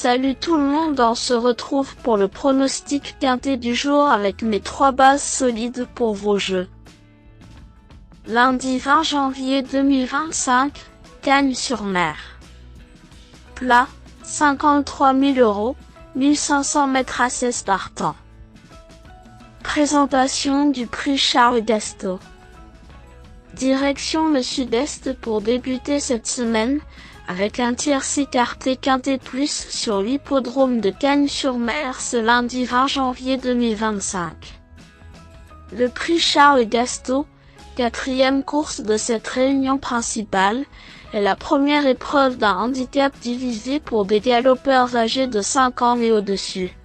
Salut tout le monde, on se retrouve pour le pronostic quintet du jour avec mes 3 bases solides pour vos jeux. Lundi 20 janvier 2025, Cagnes-sur-Mer. Plat, 53 000 €, 1500 mètres à 16 partants. Présentation du prix Charles Gasto. Direction le sud-est pour débuter cette semaine, avec un tierce écarté quintet plus sur l'hippodrome de Cagnes-sur-Mer ce lundi 20 janvier 2025. Le prix Charles Gasto, 4e course de cette réunion principale, est la première épreuve d'un handicap divisé pour des galopeurs âgés de 5 ans et au-dessus.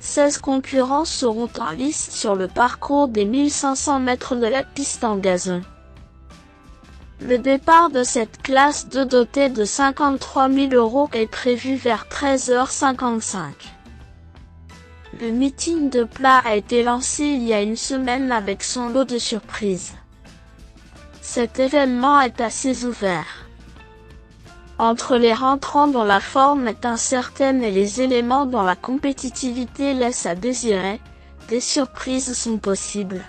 16 concurrents seront en lice sur le parcours des 1500 mètres de la piste en gazon. Le départ de cette classe 2 dotée de 53 000 € est prévu vers 13h55. Le meeting de Plat a été lancé il y a une semaine avec son lot de surprises. Cet événement est assez ouvert. Entre les rentrants dont la forme est incertaine et les éléments dont la compétitivité laisse à désirer, des surprises sont possibles.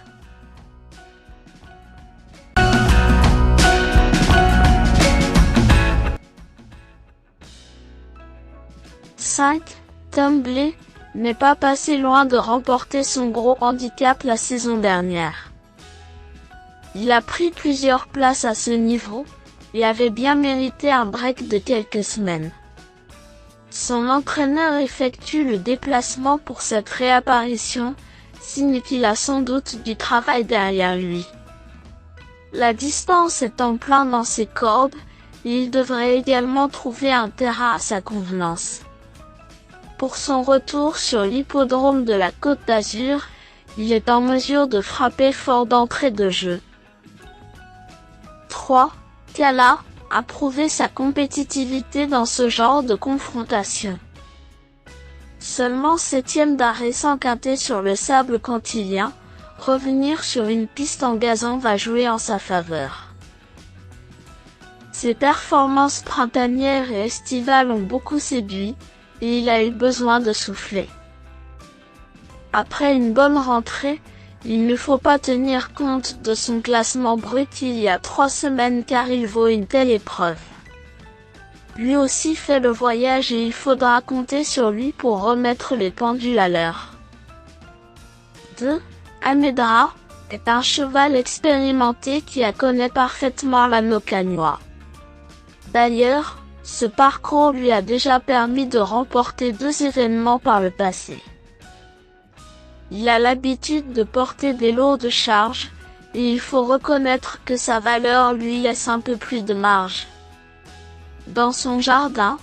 Tumbler n'est pas passé loin de remporter son gros handicap la saison dernière. Il a pris plusieurs places à ce niveau, et avait bien mérité un break de quelques semaines. Son entraîneur effectue le déplacement pour cette réapparition, signe qu'il a sans doute du travail derrière lui. La distance est en plein dans ses cordes, et il devrait également trouver un terrain à sa convenance. Pour son retour sur l'hippodrome de la Côte d'Azur, il est en mesure de frapper fort d'entrée de jeu. 3. Cala a prouvé sa compétitivité dans ce genre de confrontation. Seulement 7e d'un récent quintet sur le sable cantilien, revenir sur une piste en gazon va jouer en sa faveur. Ses performances printanières et estivales ont beaucoup séduit, et il a eu besoin de souffler. Après une bonne rentrée, il ne faut pas tenir compte de son classement brut il y a 3 semaines car il vaut une telle épreuve. Lui aussi fait le voyage et il faudra compter sur lui pour remettre les pendules à l'heure. 2. Amedra est un cheval expérimenté qui connaît parfaitement l'anneau cagnois. D'ailleurs, ce parcours lui a déjà permis de remporter 2 événements par le passé. Il a l'habitude de porter des lourdes charges, et il faut reconnaître que sa valeur lui laisse un peu plus de marge. Dans son jardin,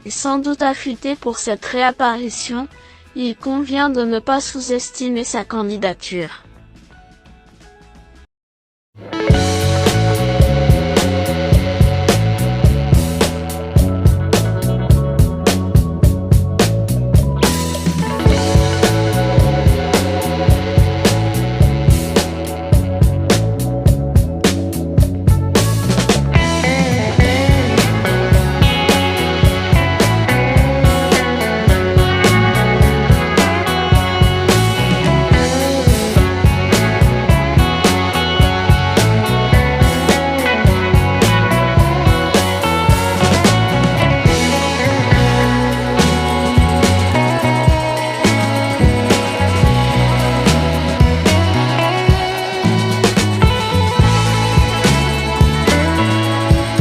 et sans doute affûté pour cette réapparition, il convient de ne pas sous-estimer sa candidature.